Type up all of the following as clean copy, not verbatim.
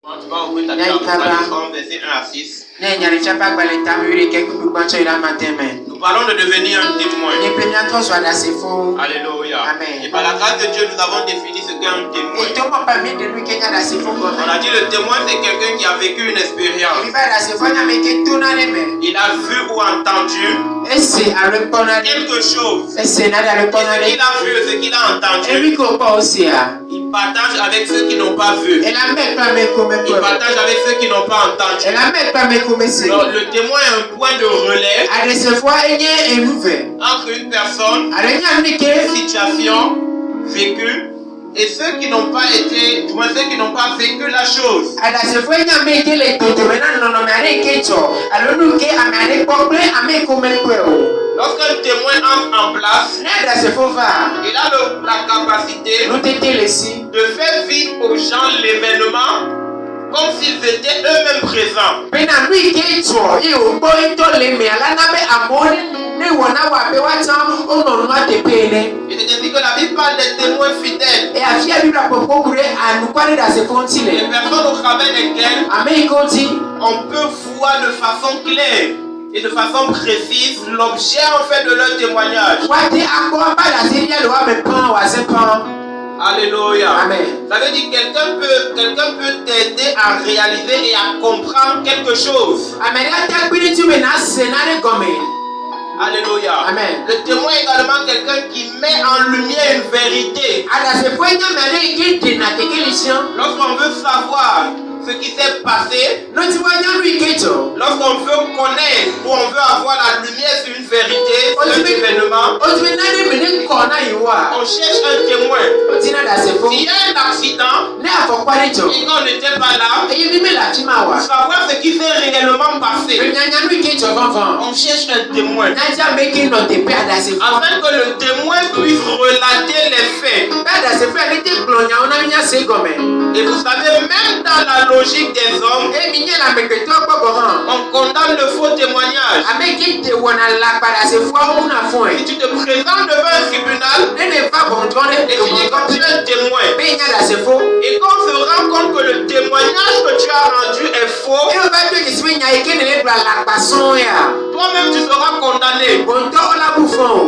Tu vas ouvrir ta Bible dans Matthieu verset 1 à 6. Nous parlons de devenir un témoin. Alléluia. Amen. Et par la grâce de Dieu, nous avons défini ce qu'est un témoin. On a dit le témoin, c'est quelqu'un qui a vécu une expérience. Il a vu ou entendu quelque chose. Et ce qu'il a vu, ce qu'il a entendu, il partage avec ceux qui n'ont pas vu. Il partage avec ceux qui n'ont pas entendu. Donc, le témoin est un point de relais entre une personne, une situation vécue, et ceux qui n'ont pas été, du moins ceux qui n'ont pas vécu la chose. Lorsqu'un témoin entre en place, il a la capacité de faire vivre aux gens l'événement comme s'ils étaient eux-mêmes présents. Et c'est ainsi que la Bible parle des témoins fidèles. Les personnes au travers desquelles on peut voir de façon claire et de façon précise l'objet en fait de leur témoignage. Alléluia. Amen. Ça veut dire que quelqu'un peut t'aider à réaliser et à comprendre quelque chose. Alléluia. Amen. Le témoin est également quelqu'un qui met en lumière une vérité. Lorsqu'on veut savoir ce qui s'est passé, lorsqu'on veut connaître ou on veut avoir la lumière sur une vérité, sur un événement, on cherche un témoin. S'il y a un accident et qu'on n'était pas là, pour savoir ce qui s'est réellement passé, on cherche un témoin. Afin que le témoin puisse relater les faits. Et vous savez, même dans la logique des hommes, on condamne le faux témoignage. Si tu te présentes devant un tribunal et tu dis que tu es un témoin, et qu'on se rend compte que le témoignage que tu as rendu est faux, toi-même tu seras condamné.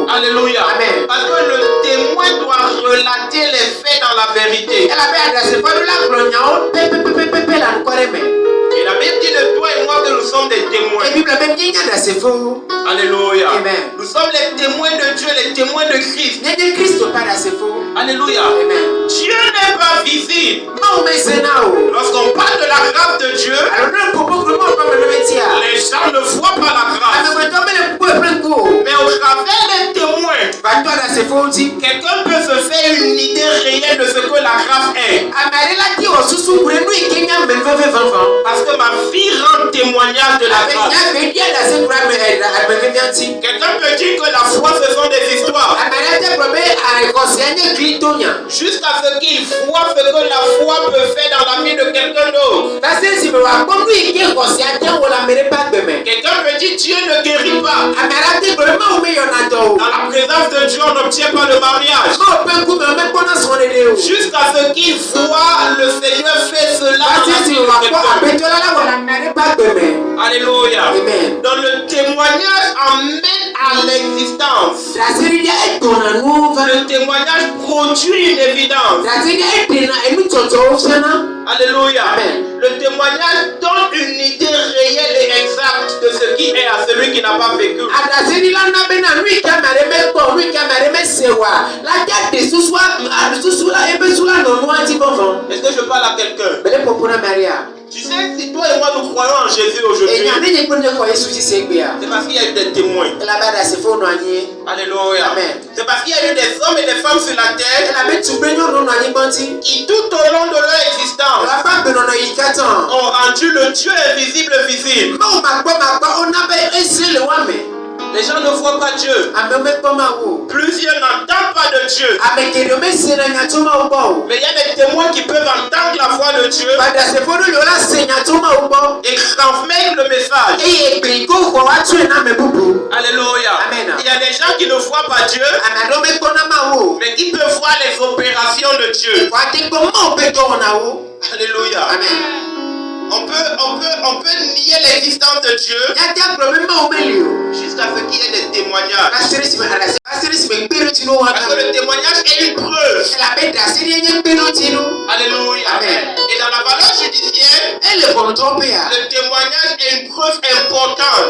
Alléluia. Amen. Parce que le témoin doit relater les faits dans la vérité. Et la Bible dit de toi et moi que nous sommes des témoins. Alléluia. Amen. Nous sommes les témoins de Dieu, les témoins de Christ. Alléluia. Amen. Dieu n'est pas visible. Lorsqu'on parle de la grâce de Dieu, les gens ne voient pas la grâce. Mais au travers des témoins, quelqu'un peut se faire une idée réelle de ce que la grâce est. Parce que ma vie rend témoignage de la grâce. Quelqu'un peut dire que la foi ce sont des histoires. Jusqu'à ce qu'il voit ce que la foi peut faire dans la vie de quelqu'un d'autre. Quelqu'un peut dire Dieu ne guérit pas. Dans la présence de Dieu on n'obtient pas le mariage. Jusqu'à ce qu'il voit le Seigneur faire cela. Alléluia. Donc le témoignage amène à l'existence. Le témoignage produit une évidence. Alléluia. Amen. Le témoignage donne une idée réelle et exacte de ce qui est à celui qui n'a pas vécu. Est-ce que je parle à quelqu'un? Tu sais, si toi et moi nous croyons en Jésus aujourd'hui, c'est parce qu'il y a eu des témoins. Alléluia. Amen. C'est parce qu'il y a eu des hommes et des femmes sur la terre qui tout au long de leur existence ont rendu le Dieu invisible visible. Les gens ne voient pas Dieu. Plusieurs n'entendent pas de Dieu. Mais il y a des témoins qui peuvent entendre la voix de Dieu et transmettre le message. Alléluia. Amen. Il y a des gens qui ne voient pas Dieu, mais qui peuvent voir les opérations de Dieu. Alléluia. Amen. on peut nier l'existence de Dieu jusqu'à ce qu'il y ait des témoignages. Parce que le témoignage est une preuve. Alléluia. Amen. Et dans la valeur judiciaire, le témoignage est une preuve importante.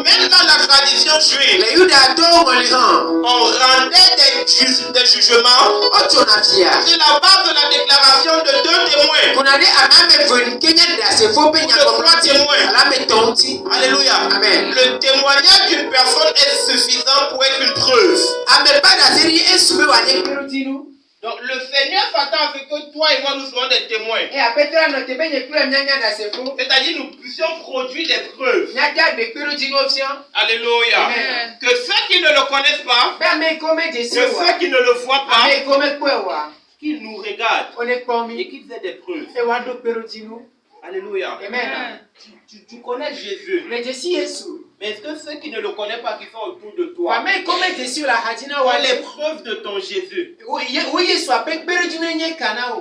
Même dans la tradition juive, on rendait des jugements sur la base de la déclaration de 2 témoins. Alléluia. Amen. Le témoignage d'une personne est suffisant pour être une preuve. Donc le Seigneur s'attend à ce que toi et moi nous soyons des témoins. C'est-à-dire nous puissions produire des preuves. Alléluia. Amen. Que ceux qui ne le connaissent pas, que ceux qui ne le voient pas, qu'ils nous regardent et qu'ils aient des preuves. Alléluia. Amen. Tu connais Jésus. Mais est-ce que ceux qui ne le connaissent pas, qui sont autour de toi, ont les preuves de ton Jésus?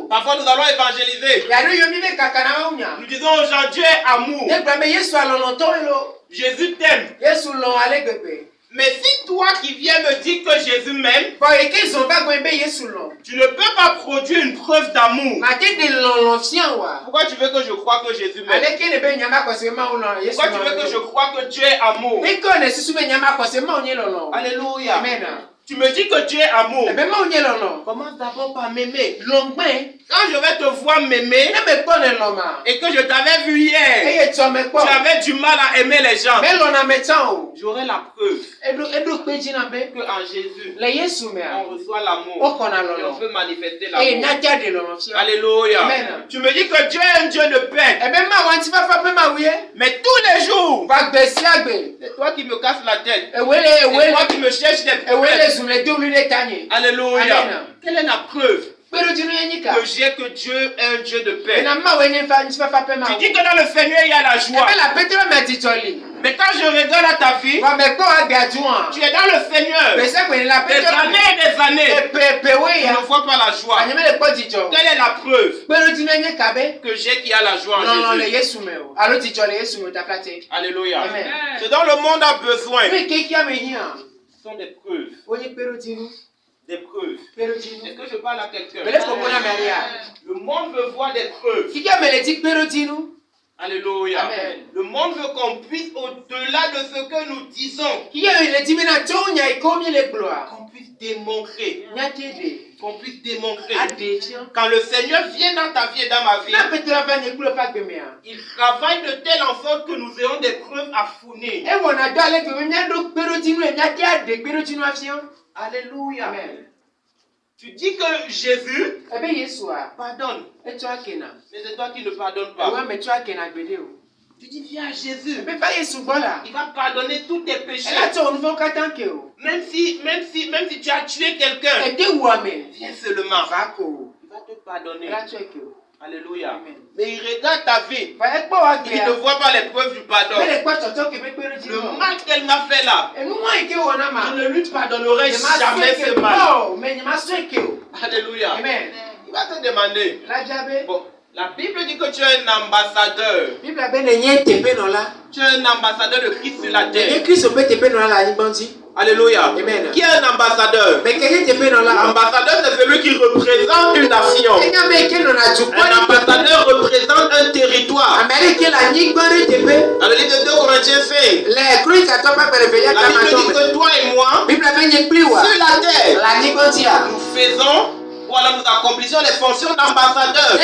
Parfois nous allons évangéliser. Nous disons aux gens, Dieu est amour. Jésus t'aime. Mais si toi qui viens me dire que Jésus m'aime, tu ne peux pas produire une preuve d'amour. Pourquoi tu veux que je croie que Jésus m'aime? Pourquoi tu veux que je croie que Dieu est amour? Alléluia. Amen. Tu me dis que Dieu est amour. Commence d'abord par m'aimer. Quand je vais te voir m'aimer et que je t'avais vu hier, tu avais du mal à aimer les gens, j'aurai la preuve que en Jésus, on reçoit l'amour et on peut manifester l'amour. Alléluia. Amen. Tu me dis que Dieu est un Dieu de paix. Mais tous les jours, c'est toi qui me casses la tête. C'est toi qui me cherches des problèmes. Alléluia. Amen. Quelle est la preuve que j'ai que Dieu est un Dieu de paix? Tu dis que dans le Seigneur il y a la joie. Mais quand je regarde à ta vie, tu es dans le Seigneur des années et des années. Tu ne vois pas la joie. Quelle est la preuve que j'ai qui a la joie en Jésus? Alléluia. Amen. Ce dont le monde a besoin, ce sont des preuves. Des preuves. Est-ce que je parle à quelqu'un? Le monde veut voir des preuves. Alléluia. Amen. Le monde veut qu'on puisse au-delà de ce que nous disons. Qu'on puisse démontrer. Qu'on puisse démontrer. Quand le Seigneur vient dans ta vie et dans ma vie, il travaille de telle en sorte que nous ayons des preuves à fournir. Alléluia. Amen. Tu dis que Jésus pardonne. Mais c'est toi qui ne pardonnes pas. Tu dis viens à Jésus. Il va pardonner tous tes péchés. Même si tu as tué quelqu'un, viens seulement. Il va te pardonner. Alléluia. Amen. Mais il regarde ta vie. Il ne voit pas les preuves du pardon. Le mal qu'elle m'a fait là, je ne lui pardonnerai jamais ce mal. Alléluia. Amen. Il va te demander. Bon, la Bible dit que tu es un ambassadeur. Tu es un ambassadeur de Christ sur la terre. Alléluia. Amen. Qui est un ambassadeur? L'ambassadeur, c'est celui qui représente une nation. Un ambassadeur représente un territoire. Dans le livre de 2 Corinthiens fait, la Bible dit que toi et moi, sur la terre, nous faisons, voilà, nous accomplissons les fonctions d'ambassadeurs.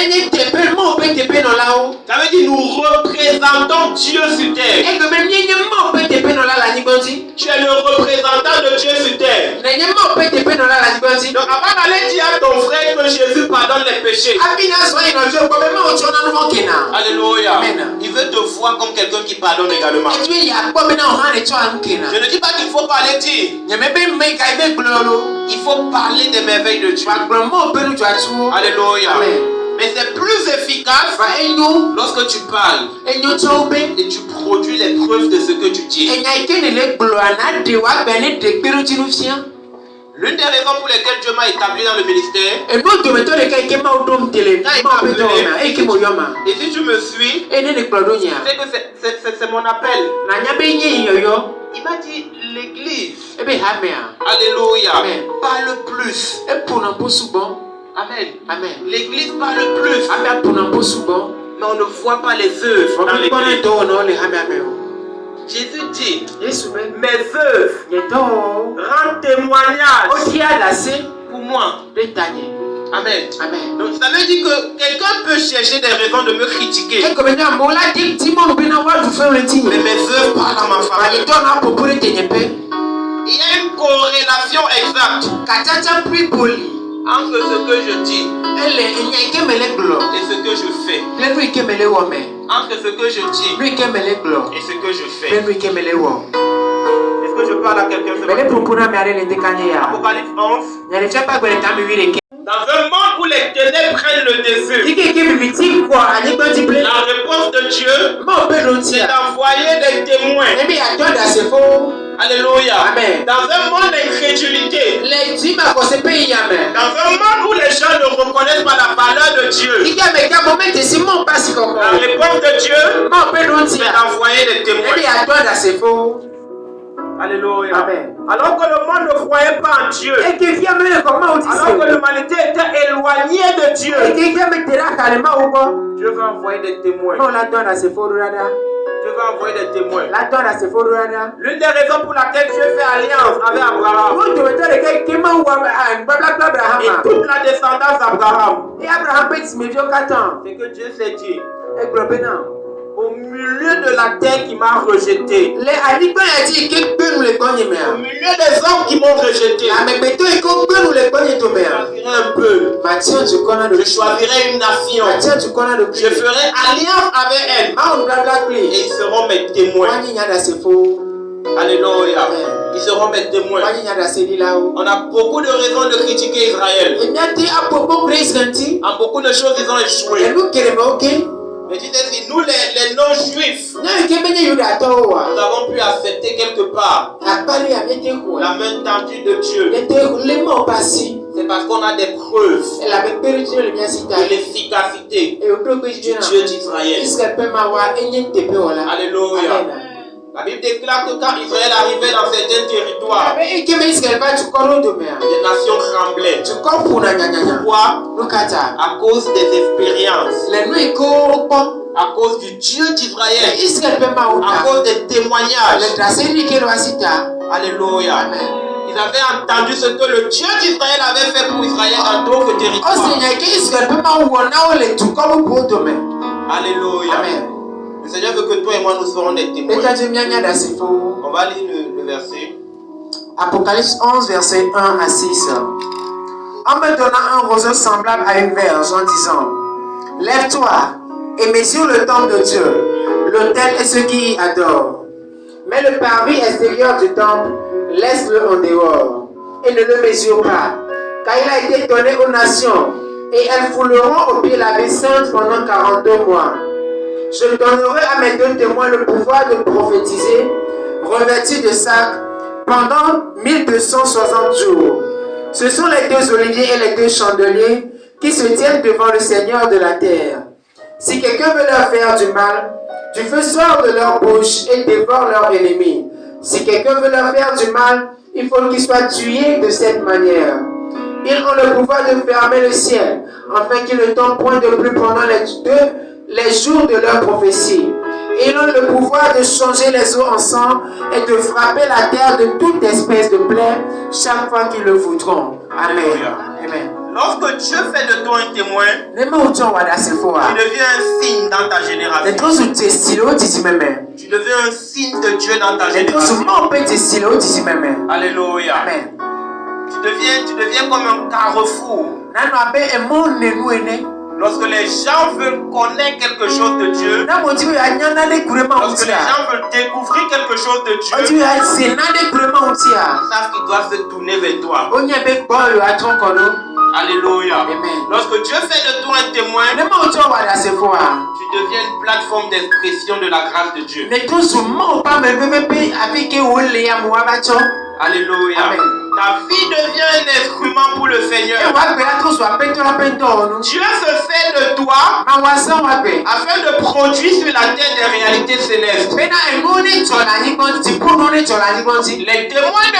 Ça veut dire nous représentons Dieu sur terre. Tu es le représentant de Dieu sur terre. Donc avant d'aller dire à ton frère que Jésus pardonne les péchés, alléluia, il veut te voir comme quelqu'un qui pardonne également. Je ne dis pas qu'il faut parler dire. Il faut parler des merveilles de Dieu. Alléluia. Amen. Mais c'est plus efficace lorsque tu parles et tu produis les preuves de ce que tu dis. L'une des raisons pour lesquelles Dieu m'a établi dans le ministère, et si tu me suis, c'est que c'est mon appel. Il m'a dit l'église. Alléluia. Parle plus. Amen. Amen. L'église parle plus. Mais on ne voit pas les œuvres dans l'église. Jésus dit, mes œuvres rendent témoignage pour moi. Amen. Amen. Donc ça veut dire que quelqu'un peut chercher des raisons de me critiquer. Mais mes œuvres parlent à ma faveur. Il y a une corrélation exacte entre ce que je dis et ce que je fais. Entre ce que je dis et ce que je fais. Est-ce que je parle à quelqu'un ce matin? Apocalypse 11. Dans un monde où les ténèbres prennent le dessus, la réponse de Dieu, c'est d'envoyer des témoins. Alléluia. Amen. Dans un monde d'incrédulité, dans un monde où les gens ne reconnaissent pas la valeur de Dieu, la réponse de Dieu, c'est d'envoyer des témoins. Alléluia. Amen. Alors que le monde ne croyait pas en Dieu, alors que l'humanité était éloignée de Dieu, Dieu va envoyer des témoins. Dieu va envoyer des témoins. L'une des raisons pour laquelle Dieu fait alliance avec Abraham et toute la descendance d'Abraham, c'est que Dieu s'est dit, au milieu de la terre qui m'a rejeté, au milieu des hommes qui m'ont rejeté, je choisirai une nation, je ferai alliance avec elle et ils seront mes témoins. Alléluia. Ils seront mes témoins. On a beaucoup de raisons de critiquer Israël. En beaucoup de choses, ils ont échoué. Mais tu sais, si nous les non-juifs, nous avons pu accepter quelque part la main tendue de Dieu. C'est parce qu'on a des preuves de l'efficacité du Dieu d'Israël. Alléluia. La Bible déclare que quand Israël arrivait dans certains territoires, des nations tremblaient. Pourquoi? À cause des expériences. À cause du Dieu d'Israël. À cause des témoignages. Alléluia. Ils avaient entendu ce que le Dieu d'Israël avait fait pour Israël dans d'autres territoires. Alléluia. Amen. Le Seigneur veut que toi et moi nous serons des témoins. On va lire le verset. Apocalypse 11, verset 1 à 6. En me donnant un roseau semblable à une verge, en disant, lève-toi et mesure le temple de Dieu, l'autel et ceux qui y adorent. Mais le parvis extérieur du temple, laisse-le en dehors et ne le mesure pas, car il a été donné aux nations et elles fouleront au pied la ville sainte pendant 42 mois. Je donnerai à mes deux témoins le pouvoir de prophétiser, revêtus de sac, pendant 1260 jours. Ce sont les deux oliviers et les deux chandeliers qui se tiennent devant le Seigneur de la terre. Si quelqu'un veut leur faire du mal, du feu sort de leur bouche et dévore leurs ennemis. Si quelqu'un veut leur faire du mal, il faut qu'il soit tué de cette manière. Ils ont le pouvoir de fermer le ciel, afin qu'il ne tombe point de pluie pendant les jours de leur prophétie. Ils ont le pouvoir de changer les eaux en sang et de frapper la terre de toute espèce de plaie chaque fois qu'ils le voudront. Amen. Amen. Lorsque Dieu fait de toi un témoin, tu deviens un signe dans ta génération. Tu deviens un signe de Dieu dans ta génération. Alléluia. Amen. Tu deviens comme un carrefour. Lorsque les gens veulent connaître quelque chose de Dieu, lorsque les gens veulent découvrir quelque chose de Dieu, ils savent qu'ils doivent se tourner vers toi. Alléluia. Amen. Lorsque Dieu fait de toi un témoin, tu deviens une plateforme d'expression de la grâce de Dieu. Alléluia. Amen. Ta vie devient un instrument pour le Seigneur. Dieu se fait de toi afin de produire sur la terre des réalités célestes. Les témoins de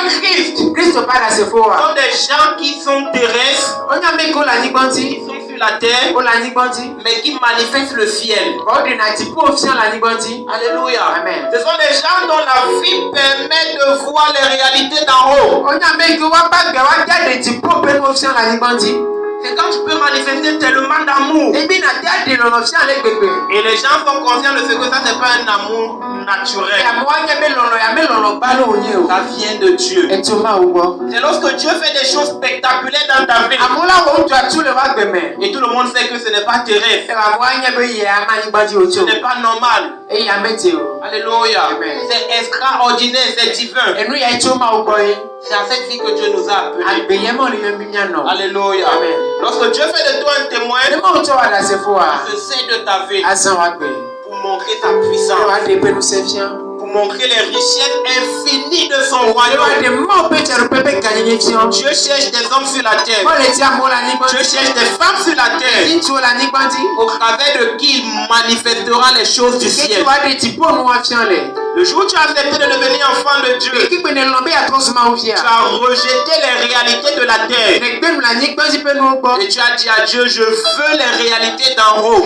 Christ sont des gens qui sont terrestres, qui sont sur la terre, mais qui manifestent le ciel. Alléluia. Amen. Ce sont des gens dont la vie permet de voir les réalités d'en haut. C'est quand tu peux manifester tellement d'amour. Et les gens sont conscients de ce que ça, c'est pas un amour naturel. Ça vient de Dieu. C'est lorsque Dieu fait des choses spectaculaires dans ta vie. Et tout le monde sait que ce n'est pas terrestre. Ce n'est pas normal. Alléluia. C'est extraordinaire, c'est divin. C'est à cette vie que Dieu nous a appelés. Alléluia. Amen. Lorsque Dieu fait de toi un témoin, il se sert de ta vie pour montrer sa puissance, pour montrer les richesses infinies de son royaume. Dieu cherche des hommes sur la terre. Dieu cherche des femmes sur la terre, au travers de qui il manifestera les choses du ciel. Le jour où tu as accepté de devenir enfant de Dieu, tu as rejeté les réalités de la terre. Et tu as dit à Dieu, je veux les réalités d'en haut.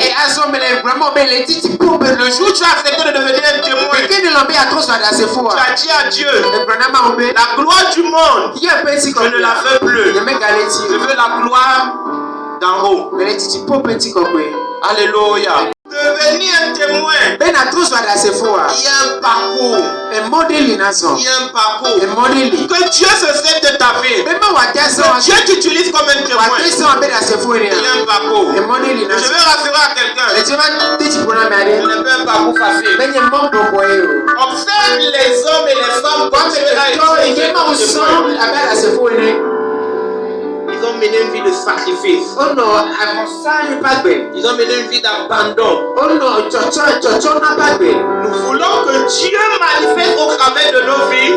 Le jour où tu as accepté de devenir un témoin, tu as dit à Dieu, la gloire du monde, je ne la veux plus. Je veux la gloire d'en haut. Alléluia. Devenir un témoin, il y a un parcours. Il y a un parcours. Que Dieu se sert de ta vie. Que Dieu t'utilise comme un témoin. Il y a un parcours. Je veux rassurer à quelqu'un. Ce n'est pas un parcours facile. Observe les hommes et les femmes comme Dieu a utilisé comme témoins. Ils ont mené une vie de sacrifice. Ils ont mené une vie d'abandon. Nous voulons que Dieu manifeste au travers de nos vies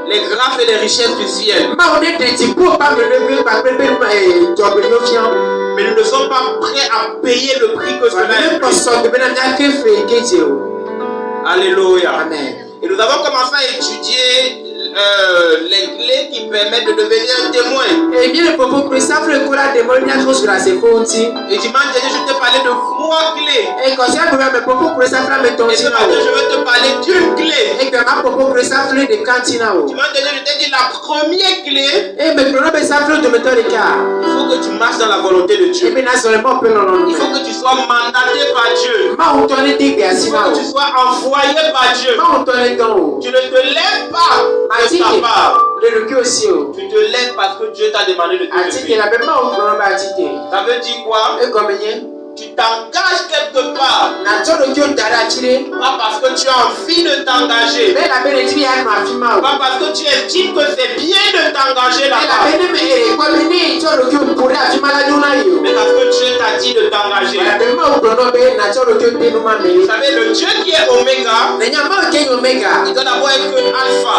les grâces et les richesses du ciel. Mais nous ne sommes pas prêts à payer le prix que cela implique. Alléluia. Amen. Et nous avons commencé à étudier les clés qui permettent de devenir un témoin. Et dimanche dernier, je t'ai parlé de 3 clés. Et ce matin, je vais te parler d'une clé. Dimanche dernier, je t'ai dit la première clé. Il faut que tu marches dans la volonté de Dieu. Il faut que tu sois mandaté par Dieu. Il faut que tu sois envoyé par Dieu. Tu ne te lèves pas de ta part. Tu te lèves parce que Dieu t'a demandé de te lever. Ça veut dire quoi? Tu t'engages quelque part. Pas parce que tu as envie de t'engager. Pas parce que tu estimes que c'est bien de t'engager là-bas. Mais parce que Dieu t'a dit de t'engager. Vous savez, le Dieu qui est Oméga, il doit d'abord être un alpha.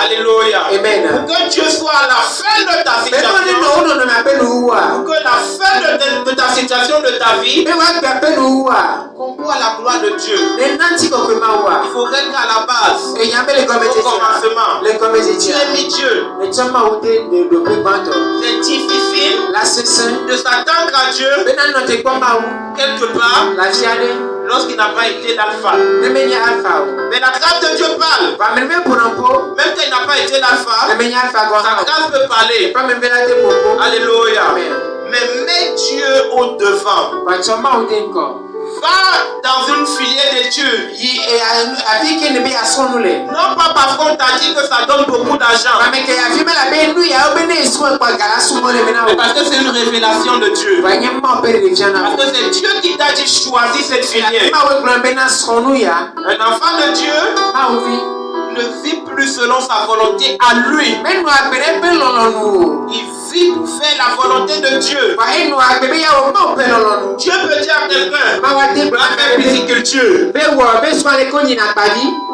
Alléluia. Amen. Pour que Dieu soit à la fin de ta situation. Pour que la fin de ta situation de ta vie concourt à la gloire de Dieu. Il faudrait qu'à la base, au commencement, tu aies mis Dieu. C'est difficile de s'attendre à Dieu quelque part lorsqu'il n'a pas été l'alpha. Mais la grâce de Dieu parle. Même quand il n'a pas été l'alpha, sa grâce peut parler. Alléluia. Mais mets Dieu au devant. Va dans une filière d'études. Non pas parce qu'on t'a dit que ça donne beaucoup d'argent. Mais parce que c'est une révélation de Dieu. Parce que c'est Dieu qui t'a dit choisis cette filière. Un enfant de Dieu ne vit plus selon sa volonté à lui. Il vit pour faire la volonté de Dieu. Dieu peut dire à quelqu'un, faire pisciculture.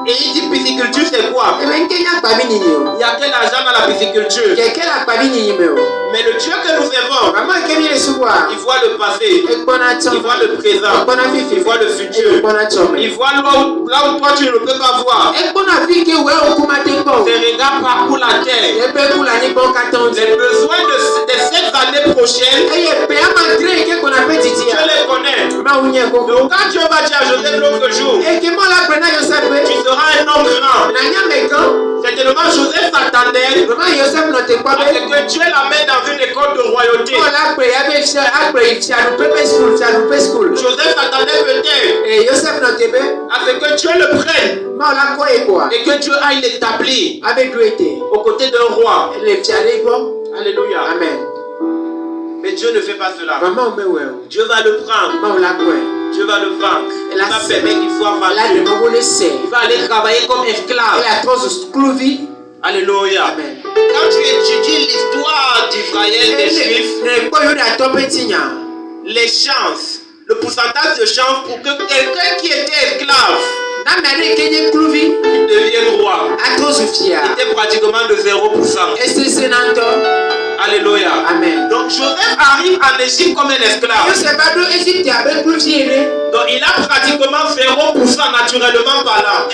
Et il dit pisciculture, c'est quoi? Il y a quel argent dans la pisciculture? Mais le Dieu que nous servons, il voit le passé, il voit le présent, il voit le futur, il voit là où toi tu ne peux pas voir. Tes regards parcourent la terre. Les besoins de cette année prochaine, Dieu les connaît. Donc quand Dieu va dire à Joseph l'autre jour, tu seras un homme grand. Certainement Joseph s'attendait à ce que Dieu l'amène dans une école de royauté. Joseph s'attendait peut-être à ce que Dieu le prenne et que Dieu aille l'établir aux côtés d'un roi. Alléluia. Amen. Mais Dieu ne fait pas cela. Dieu va le prendre. Dieu va le vaincre. Il va permettre qu'il soit vaincu. Il va aller travailler comme esclave. Alléluia. Amen. Quand tu étudies l'histoire d'Israël des Juifs, les chances, le pourcentage de chances pour que quelqu'un qui était esclave devienne roi était pratiquement de 0%. Alléluia. Amen. Donc Joseph arrive en Égypte comme un esclave. Donc il a pratiquement 0% naturellement parlant.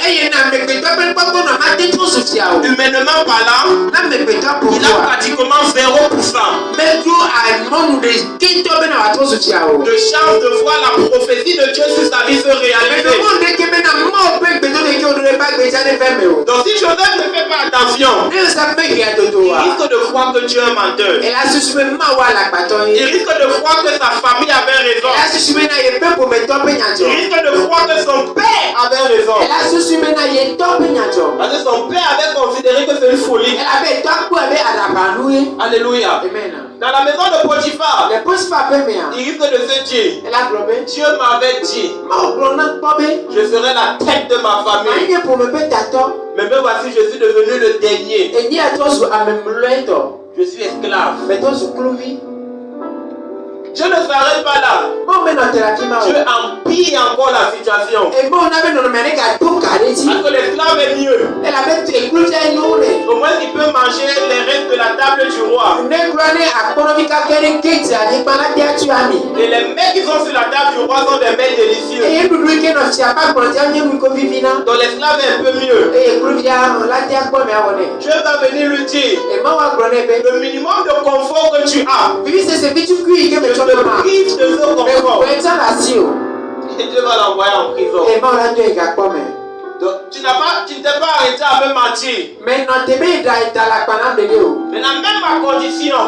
Humainement parlant, il a pratiquement 0%. De chance de voir la prophétie de Dieu sur sa vie se réaliser. Donc si Joseph ne fait pas attention, il risque de croire que Dieu est menteur. Il risque de croire que sa famille avait raison. Il risque de croire que son père avait raison. Parce que son père avait considéré que c'est une folie. Alléluia. Dans la maison de Potiphar, il risque de se dire, Dieu m'avait dit, je serai la tête de ma famille. Mais me voici, je suis devenu le dernier. Je suis esclave. Dieu ne s'arrête pas là. Dieu empire encore la situation. Parce que l'esclave est mieux. Au moins il peut manger les restes de la table du roi. Et les mets qui sont sur la table du roi sont des mets délicieux. Donc l'esclave est un peu mieux. Dieu va venir lui dire, le minimum de confort que tu as, je te prive de ce confort. Et Dieu va l'envoyer en prison. Donc, tu ne t'es pas arrêté à me mentir. Mais la même ma condition,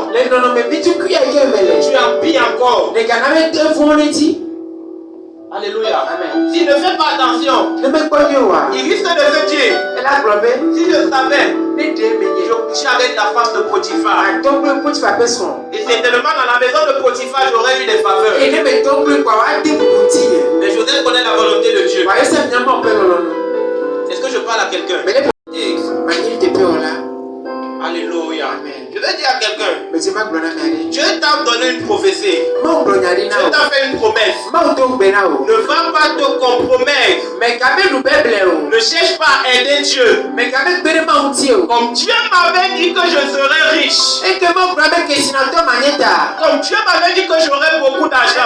tu empiles encore. Alléluia. Amen. S'il ne fait pas attention, il risque de se dire, si je savais, je couchais avec la femme de Potiphar. Et certainement dans la maison de Potiphar, j'aurais eu des faveurs. Mais Joseph connaît la volonté de Dieu. Est-ce que je parle à quelqu'un? Alléluia. Amen. Je vais dire à quelqu'un, Dieu t'a donné une prophétie. Dieu t'a fait une promesse. Ne va pas te compromettre. Ne cherche pas à aider Dieu. Comme Dieu m'avait dit que je serais riche. Comme Dieu m'avait dit que j'aurais beaucoup d'argent.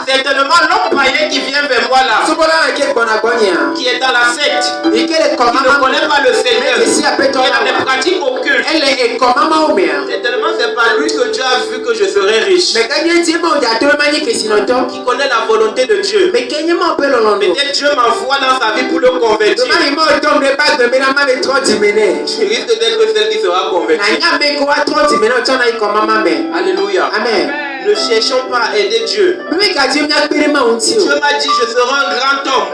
Certainement l'homme païen qui vient vers moi là, qui est dans la secte, qui ne connaît pas le Seigneur, qui est dans les pratiques occultes. Certainement c'est pas lui que Dieu a vu que je serais riche. Qui connaît la volonté de Dieu. Peut-être Dieu m'envoie dans sa vie pour le convertir. Je risque d'être celle qui sera convertie. Alléluia. Amen. Ne cherchons pas à aider Dieu. Dieu m'a dit je serai un grand homme.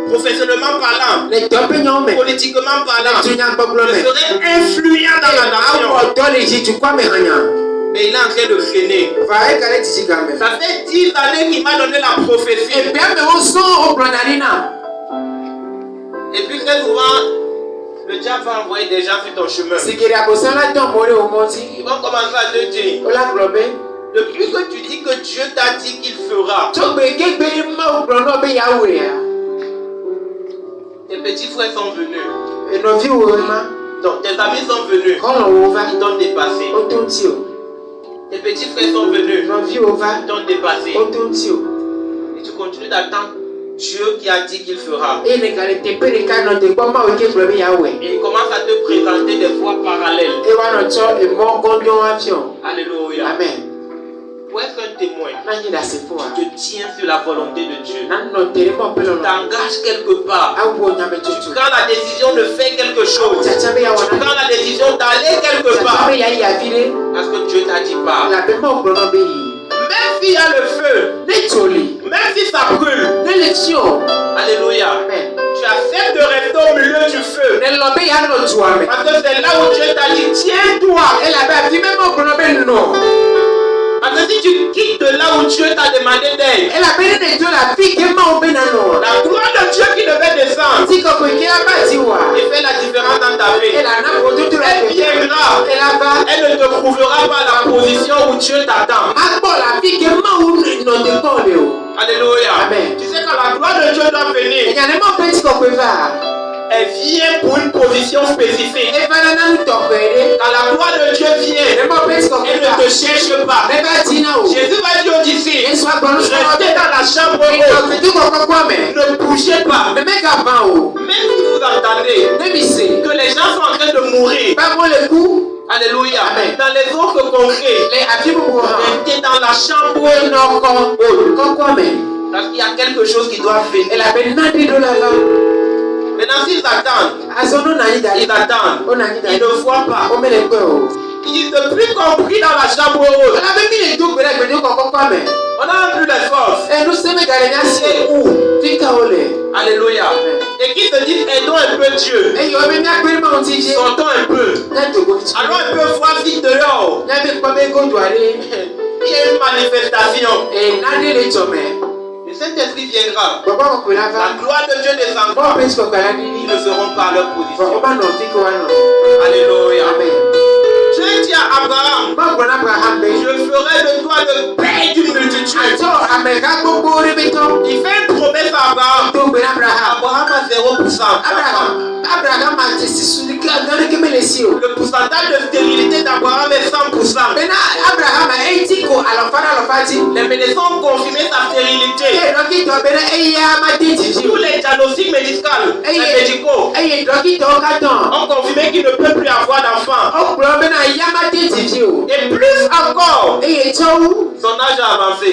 Professionnellement parlant, politiquement parlant, je serai influent dans la nation. Mais il est en train de freiner. Ça fait 10 années qu'il m'a donné la prophétie. Et puis très souvent, le diable va envoyer des gens sur ton chemin. Ils vont commencer à te dire, Depuis que tu dis que Dieu t'a dit qu'il fera, tes petits frères sont venus. Donc tes amis sont venus. Ils t'ont dépassé. Tes petits frères sont venus. Ils t'ont dépassé. Et tu continues d'attendre Dieu qui a dit qu'il fera. Et il commence à te présenter des voies parallèles. Alléluia. Amen. Pour être un témoin, tu te tiens sur la volonté de Dieu. Tu t'engages quelque part. Tu prends la décision de faire quelque chose. Tu prends la décision d'aller quelque part. Parce que Dieu t'a dit pas. Même s'il y a le feu, même si ça brûle, alléluia, tu acceptes de rester au milieu du feu. Parce que c'est là où Dieu t'a dit, tiens-toi. Parce que si tu quittes de là où Dieu t'a demandé d'aide, la gloire de Dieu qui devait descendre et fait la différence dans ta vie, elle viendra, elle ne te prouvera pas la position où Dieu t'attend. Alléluia. Amen. Tu sais quand la gloire de Dieu doit venir, elle vient pour une position spécifique. Quand la gloire de Dieu vient, elle ne te cherche pas. Jésus va dire aux disciples, restez dans la chambre haute, ne bougez pas. Même si vous entendez que les gens sont en train de mourir, alléluia, dans les autres congrès, restez dans la chambre haute. Parce qu'il y a quelque chose qui doit venir. Maintenant, s'ils attendent, ils ne voient pas. Ils ne plus compris dans la chambre haute. On n'a plus les forces. C'est où? Alléluia. Et qui se disent, aidons un peu Dieu. Sortons un peu. Allons un peu voir si dehors il y a une manifestation. Le Saint-Esprit viendra. La gloire de Dieu descendra. Ils ne seront pas à leur position. Alléluia. Dieu dit à Abraham, je ferai de toi le père d'une multitude. Il fait une promesse à Abraham. Abraham a 0%. Le pourcentage de stérilité d'Abraham est 100%. Les médecins ont confirmé sa stérilité. Tous les diagnostics médicaux ont confirmé qu'il ne peut plus avoir d'enfant. Et plus encore, son âge a avancé.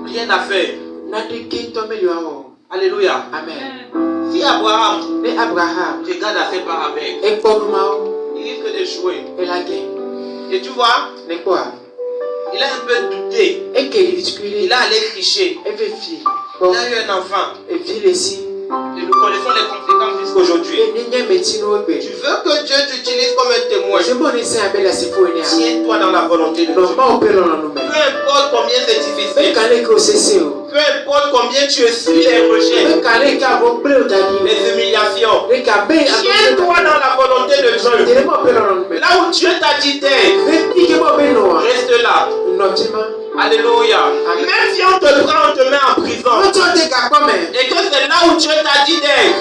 Rien à faire. Alléluia. Amen. Si Abraham regarde à ses paramètres, il risque d'échouer. Et tu vois, il a un peu douté. Il a allé tricher. Il a eu un enfant. Et nous connaissons les conséquences jusqu'aujourd'hui. Tu veux que Dieu t'utilise comme un témoin. Tiens-toi dans la volonté de Dieu. Peu importe combien c'est difficile. Peu importe combien tu essuies les rejets, les humiliations. Tiens-toi dans la volonté de Dieu. Là où Dieu t'a dit d'être, reste là. Alléluia. Amen. Même si on te prend, on te met en prison. Et que c'est là où Dieu t'a dit d'être,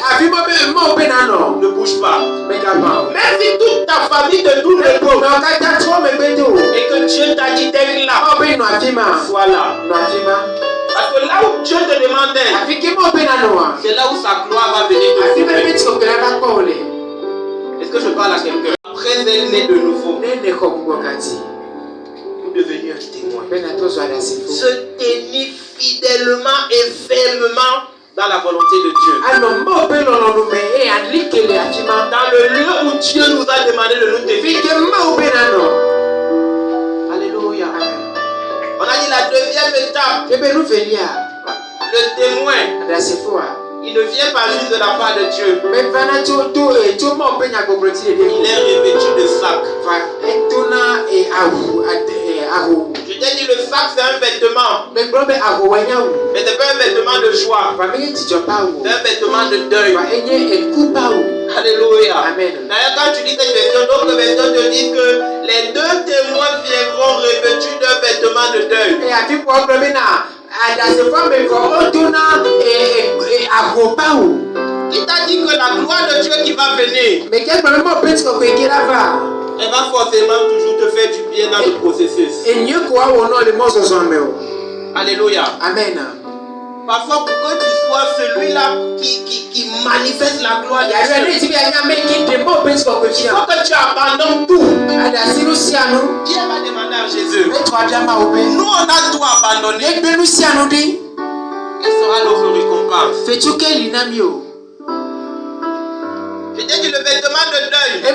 ne bouge pas. Même si toute ta famille te tourne le dos, et que Dieu t'a dit d'être là, sois là. Parce que là où Dieu te demandait, c'est là où sa gloire va venir te trouver. Est-ce que je parle à quelqu'un? Après elle naît de nouveau. Devenir un témoin. Se tenir fidèlement et fermement dans la volonté de Dieu. Dans le lieu où Dieu nous a demandé de nous tenir. Alléluia. On a dit la deuxième étape. Le témoin. Il ne vient pas juste de la part de Dieu. Il est revêtu de sac. Je t'ai dit le sac c'est un vêtement. Mais c'est pas un vêtement de joie. C'est un vêtement de deuil. Alléluia. D'ailleurs quand tu lis cette version, d'autres versions te disent que les deux témoins viendront Il t'a dit que la gloire de Dieu qui va venir, elle va forcément toujours te faire du bien dans le processus. Alléluia. Amen. Parfois, pour que tu sois celui-là qui manifeste la gloire de Dieu, il faut que tu abandonnes tout. Pierre va demander à Jésus, nous on a tout abandonné. Quelle sera notre récompense? Je t'ai dit le vêtement de deuil, c'est un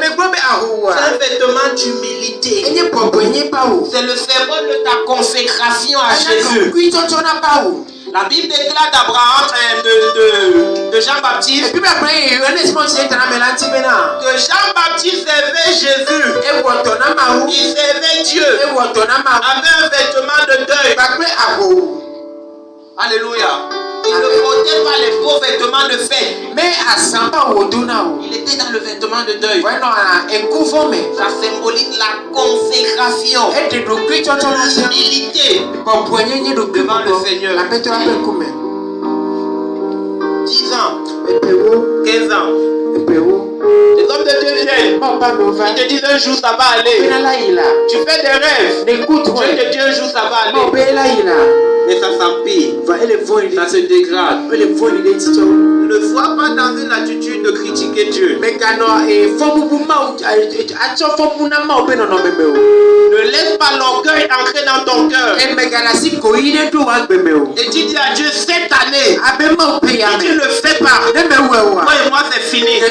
vêtement d'humilité. C'est le symbole de ta consécration à Jésus. La Bible déclare d'Abraham, de Jean-Baptiste, que Jean-Baptiste servait Jésus. Il servait Dieu avec un vêtement de deuil. Alléluia. Il ne portait pas les faux vêtements de fête. Il était dans le vêtement de deuil. Ça symbolise la consécration, l'humilité devant le Seigneur. 10 ans, 15 ans. Les hommes de Dieu viennent. Ils te disent un jour ça va aller. Tu fais des rêves. Dieu te dit un jour ça va aller. Mais ça s'empire. Ça se dégrade. Ne sois pas dans une attitude de critiquer Dieu. Ne laisse pas l'orgueil entrer dans ton cœur. Et tu dis à Dieu, cette année, si tu ne le fais pas, moi et moi c'est fini.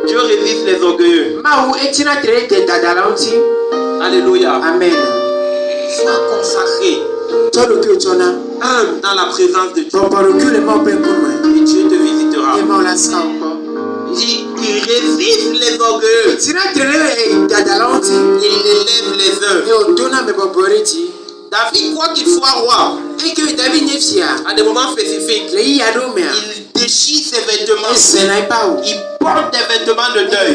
Dieu résiste les orgueilleux. Alléluia. Amen. Sois consacré. Dans la présence de Dieu. Et Dieu te visitera. Il résiste les orgueilleux. Il élève les uns. David croit qu'il soit roi. À des moments spécifiques, il déchire ses vêtements. Il porte des vêtements de deuil.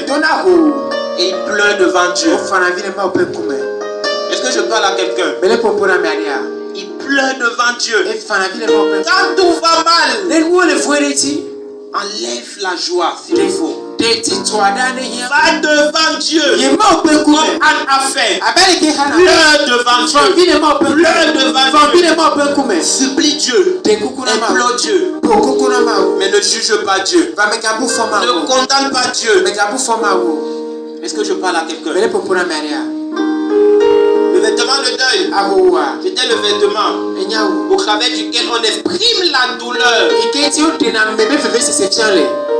Et il pleure devant Dieu. Est-ce que je parle à quelqu'un? Il pleure devant Dieu. Quand tout va mal, enlève la joie s'il faut. Va devant Dieu. Comme Anne a fait. Pleure devant Dieu. Supplie Dieu. Implore Dieu. Mais ne juge pas Dieu. Ne condamne pas Dieu. Est-ce que je parle à quelqu'un? Le vêtement de deuil, c'était le vêtement au travers duquel on exprime la douleur.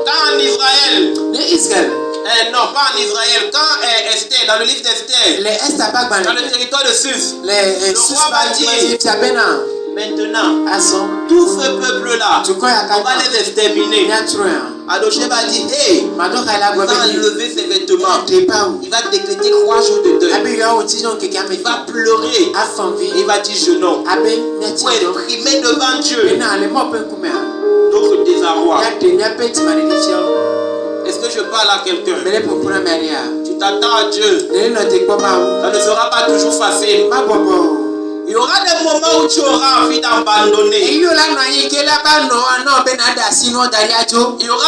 Quand en Israël, non pas en Israël, quand Esther, dans le livre d'Esther, dans le territoire de Sus, le roi va dire, maintenant, tout ce peuple-là, on va les exterminer. Adoché va dire, hey, sans enlever ses vêtements, il va décréter 3 jours de deuil. Il va pleurer. Il va dire, je non. Pour exprimer devant Dieu notre désarroi. Est-ce que je parle à quelqu'un? Tu t'attends à Dieu. Ça ne sera pas toujours facile. Il y aura des moments où tu auras envie d'abandonner. Il y aura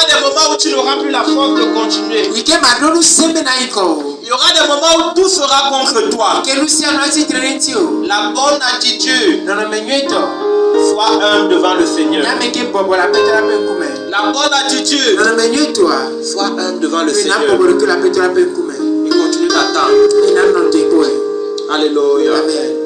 des moments où tu n'auras plus la force de continuer. Il y aura des moments où tout sera contre toi. La bonne attitude. Sois humble devant le Seigneur. La bonne attitude. Sois humble devant le Seigneur. Et continue d'attendre. Alléluia. Amen.